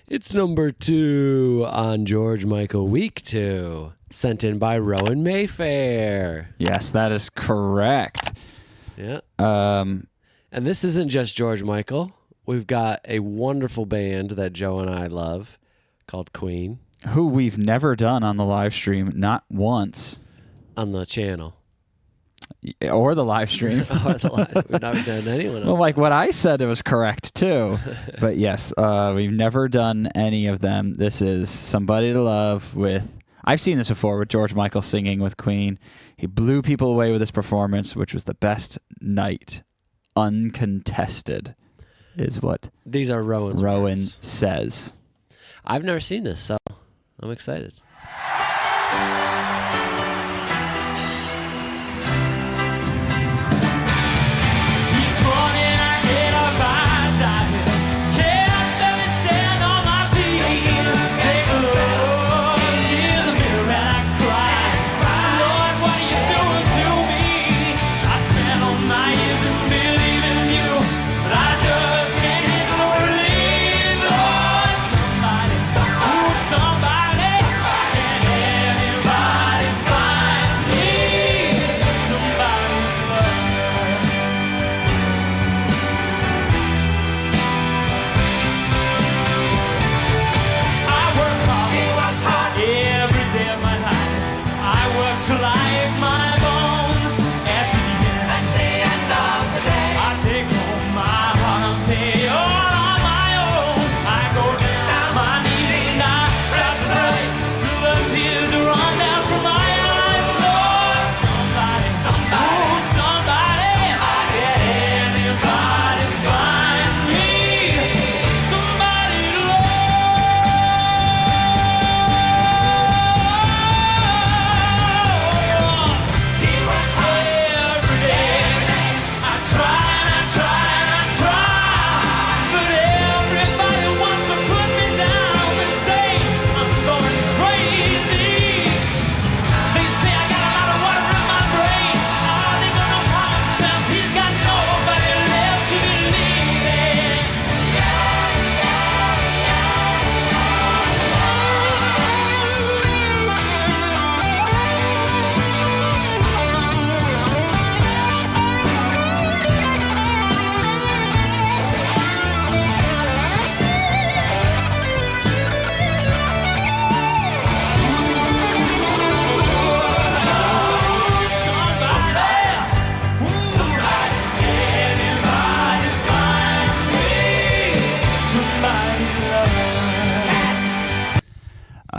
It's number 2 on George Michael Week 2, sent in by Rowan Mayfair. Yes, that is correct. Yeah. And this isn't just George Michael. We've got a wonderful band that Joe and I love called Queen. Who we've never done on the live stream, not once. On the channel. Or the live stream. We've never done anyone. Well, like what I said, it was correct too. But yes, we've never done any of them. This is Somebody to Love with... I've seen this before with George Michael singing with Queen. He blew people away with his performance, which was the best night. Uncontested is what these are Rowan words. Says. I've never seen this, so I'm excited.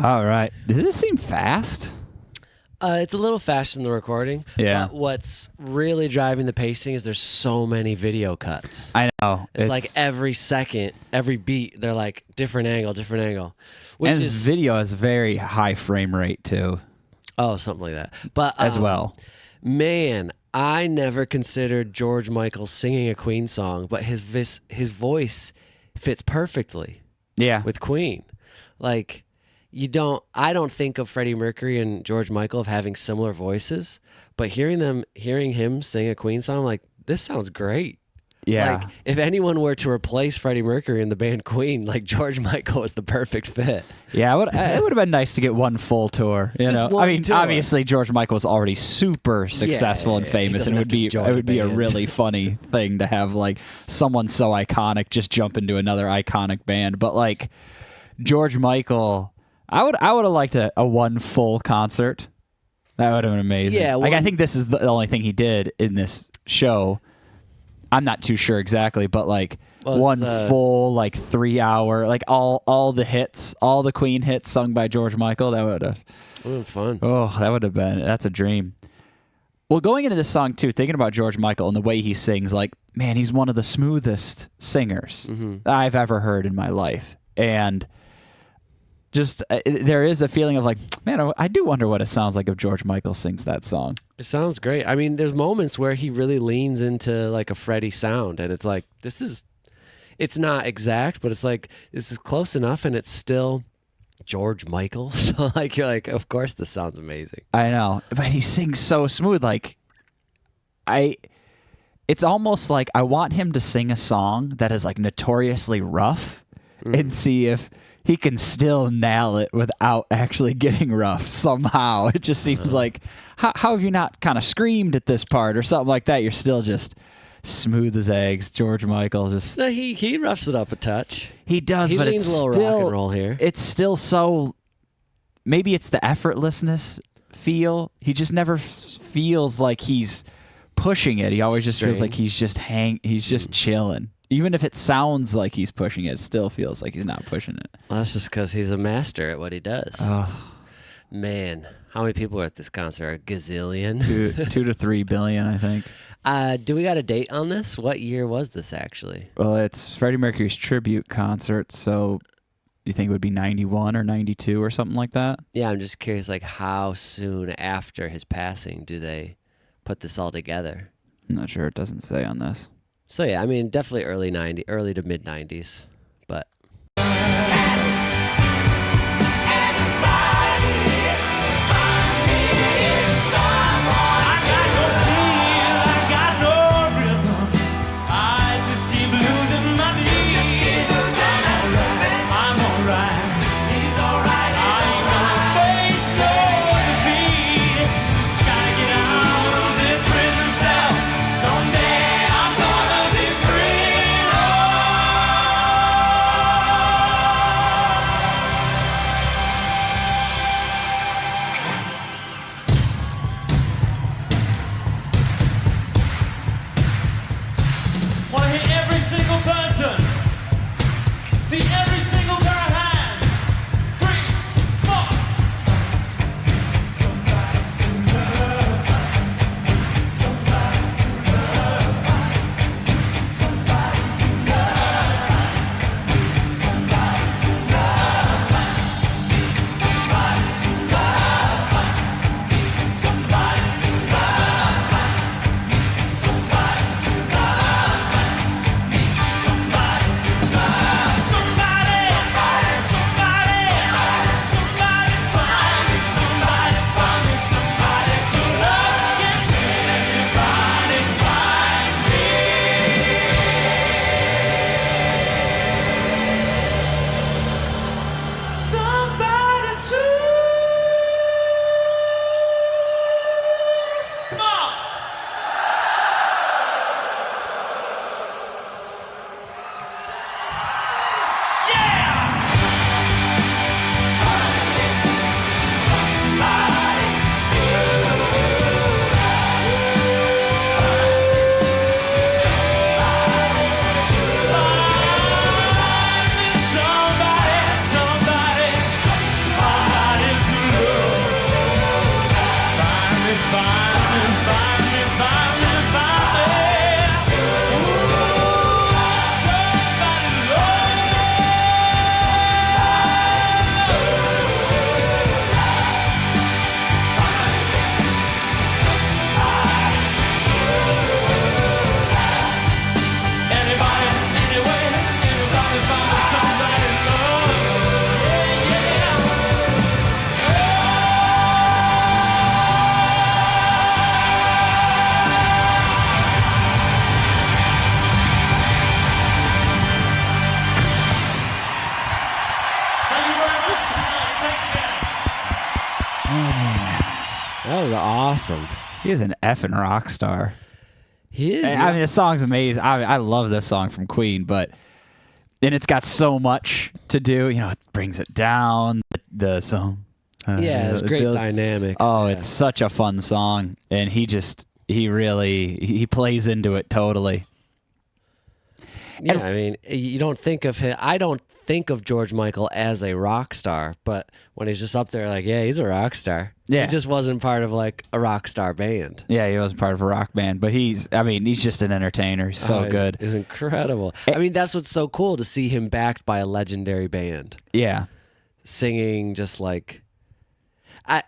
All right. Does this seem fast? It's a little fast in the recording. Yeah. But what's really driving the pacing is there's so many video cuts. I know. It's like every second, every beat, they're like different angle. Which and is video has very high frame rate too. Oh, something like that. But as well. Man, I never considered George Michael singing a Queen song, but his voice fits perfectly. Yeah. With Queen. Like I don't think of Freddie Mercury and George Michael of having similar voices, but hearing him sing a Queen song, I'm like, this sounds great. Yeah. Like, if anyone were to replace Freddie Mercury in the band Queen, like George Michael is the perfect fit. Yeah, it would have been nice to get one full tour. Obviously George Michael was already super successful and famous, and it would be a really funny thing to have like someone so iconic just jump into another iconic band. But like George Michael, I would have liked a one full concert. That would have been amazing. Yeah, I think this is the only thing he did in this show. I'm not too sure exactly, but like one full like 3 hour, like all the hits, all the Queen hits sung by George Michael. That would have been fun. Oh, that would have been. That's a dream. Well, going into this song too, thinking about George Michael and the way he sings, like, man, he's one of the smoothest singers I've ever heard in my life, and just there is a feeling of like, man, I do wonder what it sounds like if George Michael sings that song. It sounds great. I mean, there's moments where he really leans into like a Freddie sound, and it's like, it's not exact, but it's like, this is close enough, and it's still George Michael. So like, you're like, of course this sounds amazing. I know, but he sings so smooth. Like, it's almost like I want him to sing a song that is like notoriously rough and see if he can still nail it without actually getting rough somehow. It just seems like, how have you not kind of screamed at this part or something like that? You're still just smooth as eggs. George Michael just... No, he roughs it up a touch. He does, but leans it's a little still... rock and roll here. It's still so... Maybe it's the effortlessness feel. He just never feels like he's pushing it. He always just feels like he's just chilling. Even if it sounds like he's pushing it, it still feels like he's not pushing it. Well, that's just because he's a master at what he does. Oh. Man, how many people were at this concert? A gazillion? 2 to 3 billion, I think. Do we got a date on this? What year was this, actually? Well, it's Freddie Mercury's tribute concert, so you think it would be 91 or 92 or something like that? Yeah, I'm just curious, like, how soon after his passing do they put this all together? I'm not sure. It doesn't say on this. So, yeah, I mean, definitely early to mid-90s, but... That was awesome. He is an effing rock star. He is. I mean, the song's amazing. I love this song from Queen, and it's got so much to do. You know, it brings it down. The song. Yeah, it's great dynamics. Oh, yeah. It's such a fun song, and he plays into it totally. Yeah, I mean, you don't think of him. I don't think of George Michael as a rock star, but when he's just up there, like, yeah, he's a rock star. Yeah, he just wasn't part of like a rock star band. Yeah, he wasn't part of a rock band, but he's just an entertainer. He's so good. He's incredible. I mean, that's what's so cool to see him backed by a legendary band. Yeah, singing just like.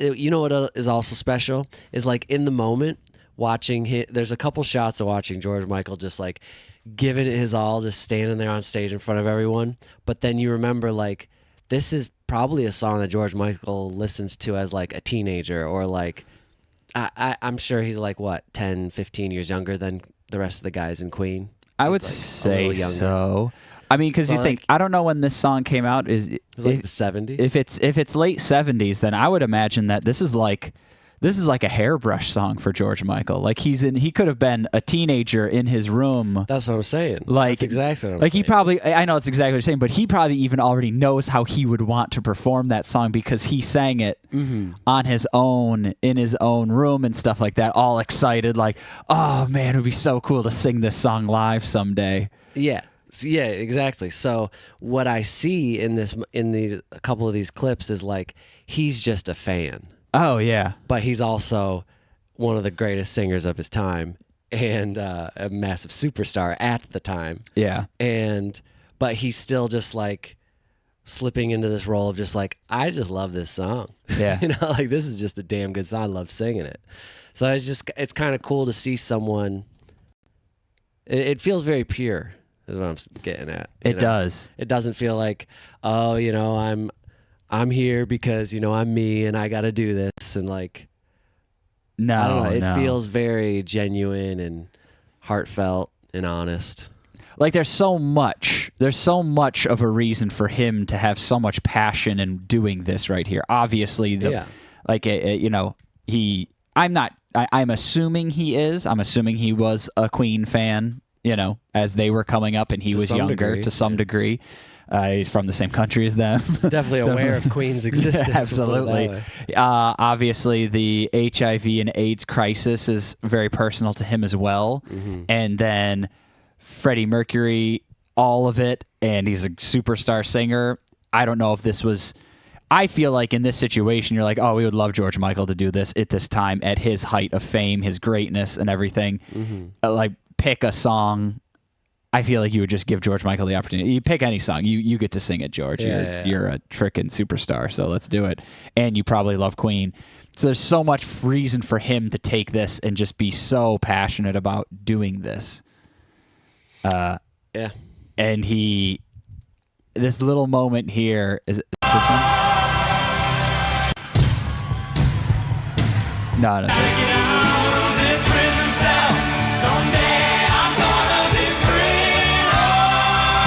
You know what is also special is like in the moment watching him. There's a couple shots of watching George Michael just like giving it his all, just standing there on stage in front of everyone. But then you remember like this is probably a song that George Michael listens to as like a teenager or like I'm sure he's like what 10, 15 years younger than the rest of the guys in Queen. I would say so. I mean, because you think, I don't know when this song came out. It was like the 70s. If it's late 70s, then I would imagine that this is like a hairbrush song for George Michael. Like he could have been a teenager in his room. That's what I'm saying. Like, that's exactly what I'm saying. Like he probably, I know it's exactly what you're saying, but he probably even already knows how he would want to perform that song because he sang it on his own, in his own room and stuff like that, all excited, like, oh man, it would be so cool to sing this song live someday. Yeah. Yeah, exactly. So what I see in a couple of these clips is like he's just a fan. Oh yeah, but he's also one of the greatest singers of his time and a massive superstar at the time. Yeah, but he's still just like slipping into this role of just like, I just love this song. Yeah, like this is just a damn good song. I love singing it. So it's kind of cool to see someone. It feels very pure. Is what I'm getting at. It does. It doesn't feel like, oh, I'm here because, I'm me and I got to do this. And like, no, I don't know, it feels very genuine and heartfelt and honest. Like there's so much of a reason for him to have so much passion in doing this right here. Obviously, I'm assuming he is. I'm assuming he was a Queen fan, as they were coming up and he was younger to some degree. He's from the same country as them. He's definitely aware of Queen's existence. Yeah, absolutely. Obviously, the HIV and AIDS crisis is very personal to him as well. Mm-hmm. And then Freddie Mercury, all of it, and he's a superstar singer. I don't know if this was... I feel like in this situation, you're like, oh, we would love George Michael to do this at this time, at his height of fame, his greatness and everything. Mm-hmm. Pick a song. I feel like you would just give George Michael the opportunity. You pick any song. You get to sing it, George. You're a frickin' superstar, so let's do it. And you probably love Queen. So there's so much reason for him to take this and just be so passionate about doing this. Yeah. And this little moment here, is it this one? No, sorry.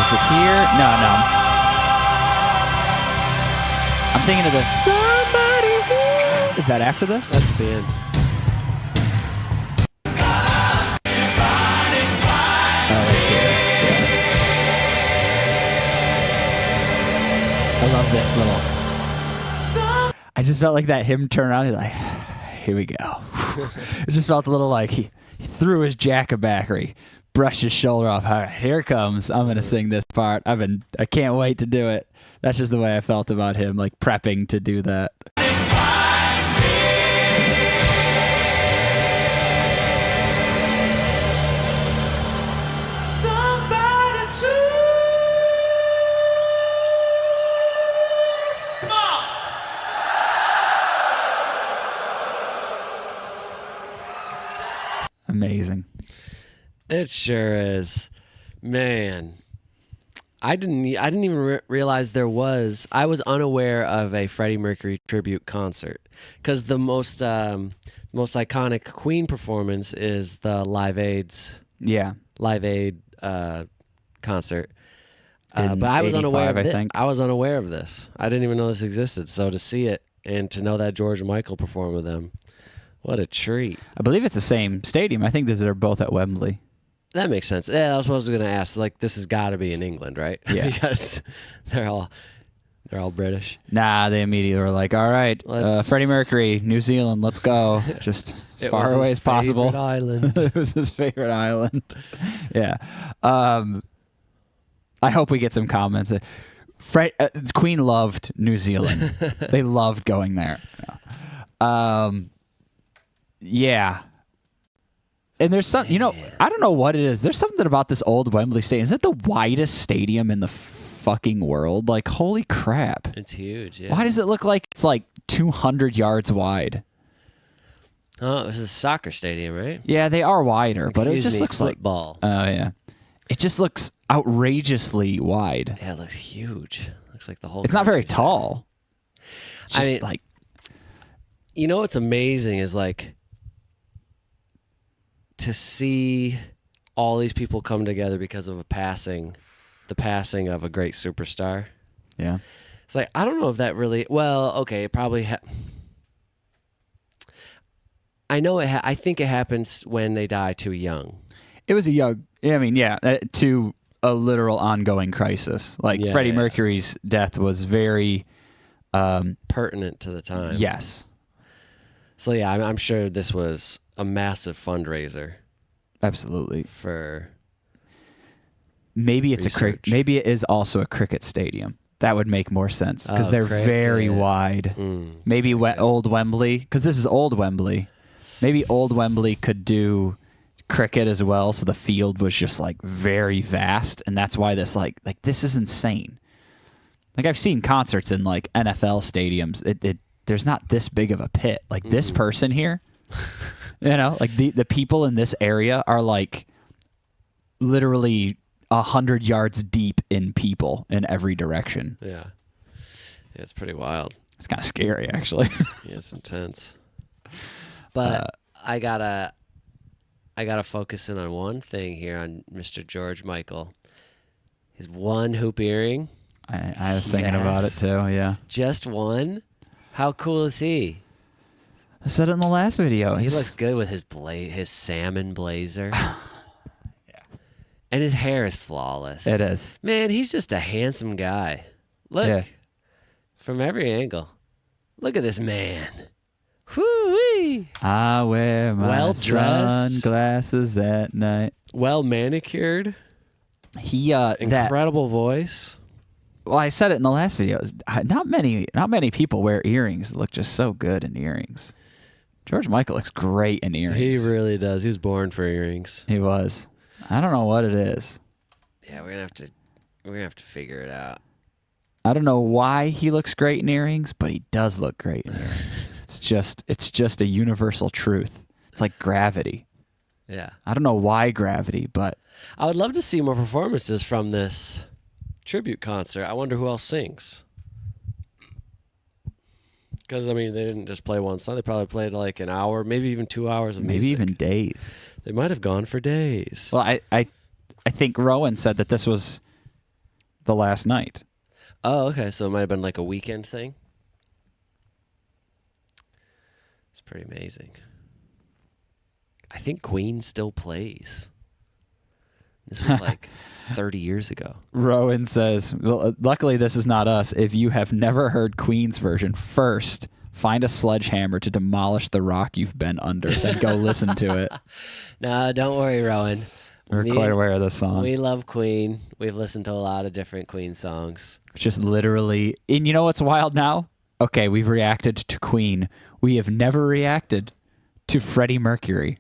Is it here? No. I'm thinking of the somebody here. Is that after this? That's the end. Oh, let's hear it. Yeah. I love this little... I just felt like that him turn around. He's like, here we go. It just felt a little like he threw his jacket back, or he brushed his shoulder off. All right, here it comes. I'm gonna sing this part. I can't wait to do it. That's just the way I felt about him, like prepping to do that. Amazing. It sure is, man. I didn't even realize there was. I was unaware of a Freddie Mercury tribute concert because the most iconic Queen performance is the Live Aid concert. But I was unaware of it. I was unaware of this. I didn't even know this existed. So to see it and to know that George Michael performed with them, what a treat! I believe it's the same stadium. I think they're both at Wembley. That makes sense. Yeah, that's what I was going to ask. Like, this has got to be in England, right? Yeah, because they're all British. Nah, they immediately were like, "All right, Freddie Mercury, New Zealand, let's go." Just as far away as possible. Island. It was his favorite island. Yeah. I hope we get some comments. Queen loved New Zealand. They loved going there. Yeah. And there's some, I don't know what it is. There's something about this old Wembley Stadium. Is it the widest stadium in the fucking world? Like, holy crap. It's huge, yeah. Why does it look like it's like 200 yards wide? Oh, this is a soccer stadium, right? Yeah, they are wider, but it just looks football. Oh, yeah. It just looks outrageously wide. Yeah, it looks huge. Looks like the whole It's not very tall. It's just like... what's amazing is like... to see all these people come together because of a passing the passing of a great superstar. Yeah. It's like, I don't know if that really, well, okay, it probably, I know I think it happens when they die too young. It was a young, to a literal ongoing crisis. Like Freddie Mercury's death was very pertinent to the time. Yes. So yeah, I'm sure this was a massive fundraiser. Absolutely. For maybe it's maybe it is also a cricket stadium. That would make more sense because they're very wide. Maybe old Wembley, because this is old Wembley. Maybe old Wembley could do cricket as well, so the field was just like very vast, and that's why this like this is insane. Like I've seen concerts in like NFL stadiums. There's not this big of a pit. Like this person here, like the people in this area are like literally 100 yards deep in people in every direction. Yeah, it's pretty wild. It's kind of scary, actually. Yeah, it's intense. But I gotta focus in on one thing here on Mr. George Michael. His one hoop earring. I was thinking about it too. Yeah, just one. How cool is he? I said it in the last video. He looks good with his salmon blazer. And his hair is flawless. It is. Man, he's just a handsome guy. Look, from every angle. Look at this man. Whoo-wee. I wear my sunglasses at night. Well manicured. He incredible voice. Well, I said it in the last video. Not many people wear earrings that look just so good in earrings. George Michael looks great in earrings. He really does. He was born for earrings. He was. I don't know what it is. Yeah, we're gonna have to figure it out. I don't know why he looks great in earrings, but he does look great in earrings. It's just a universal truth. It's like gravity. Yeah. I don't know why gravity, but I would love to see more performances from this tribute concert. I wonder who else sings. Because, I mean, they didn't just play one song. They probably played like an hour, maybe even 2 hours of music. Maybe even days. They might have gone for days. Well, I think Rowan said that this was the last night. Oh, okay. So it might have been like a weekend thing. It's pretty amazing. I think Queen still plays. This was like 30 years ago. Rowan says, well, luckily this is not us. If you have never heard Queen's version, first find a sledgehammer to demolish the rock you've been under, then go listen to it. No, don't worry, Rowan. We're quite aware of this song. We love Queen. We've listened to a lot of different Queen songs. Just literally, and you know what's wild now? Okay, we've reacted to Queen. We have never reacted to Freddie Mercury.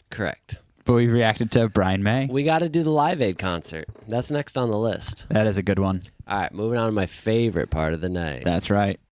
Correct. But we've reacted to Brian May. We got to do the Live Aid concert. That's next on the list. That is a good one. All right, moving on to my favorite part of the night. That's right.